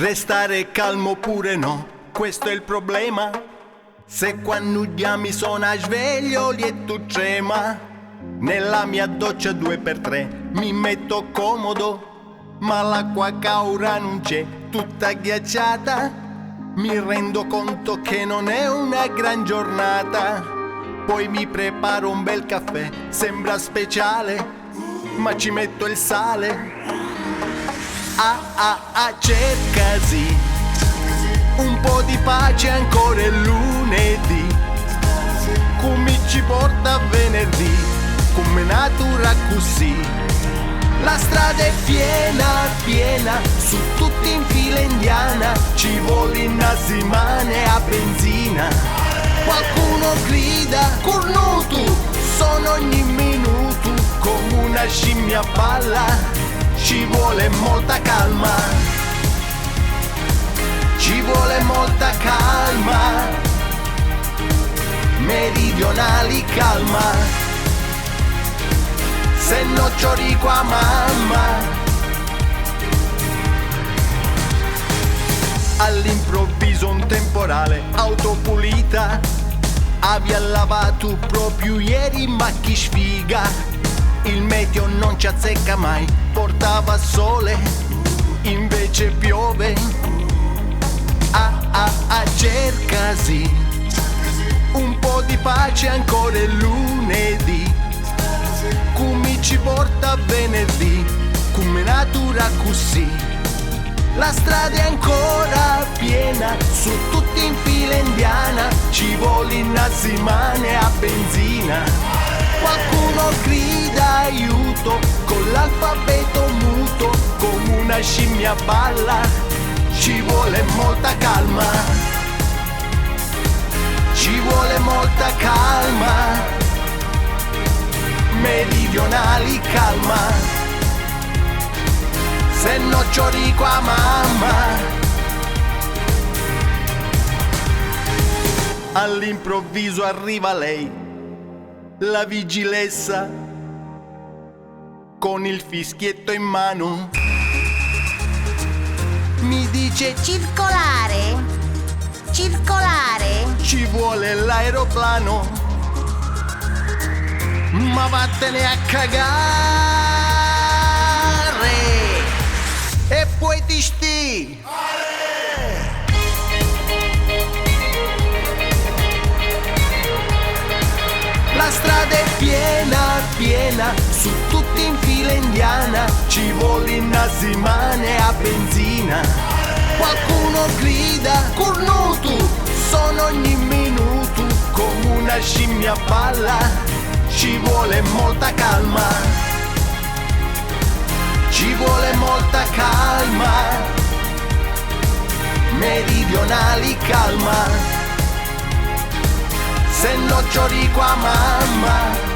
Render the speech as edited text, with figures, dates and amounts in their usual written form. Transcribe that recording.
Restare calmo pure no, questo è il problema. Se quando mi sono sveglio e tu trema, nella mia doccia 2x3 mi metto comodo, ma l'acqua caura non c'è, tutta ghiacciata. Mi rendo conto che non è una gran giornata. Poi mi preparo un bel caffè, sembra speciale, ma ci metto il sale. Cercasi un po' di pace, ancora è lunedì, come ci porta venerdì, come natura così. La strada è piena, piena, su tutti in fila indiana, ci vuole una settimana a benzina. Qualcuno grida, cornuto, sono ogni minuto, come una scimmia balla. Ci vuole molta calma, ci vuole molta calma, meridionali calma, se no ciori qua mamma. All'improvviso un temporale, auto pulita, abbia lavato proprio ieri, ma chi sfiga. Il meteo non ci azzecca mai, portava sole, invece piove. Cercasi un po' di pace, ancora è lunedì, come ci porta venerdì, come natura così. La strada è ancora piena, su tutti in fila indiana, ci vuole una settimana a benzina. Qualcuno grida aiuto, con l'alfabeto muto, come una scimmia balla. Ci vuole molta calma, ci vuole molta calma, meridionali calma, se no ciori qua mamma. All'improvviso arriva lei, la vigilessa, con il fischietto in mano. Mi dice circolare, circolare. ci vuole l'aeroplano, ma vattene a cagare. E poi ti sti. La strada è piena, piena, su tutti in fila indiana, ci vuole una settimana a benzina. Qualcuno grida, cornuto, sono ogni minuto, come una scimmia balla. Ci vuole molta calma, ci vuole molta calma, meridionali calma, se no ciori qua mamma.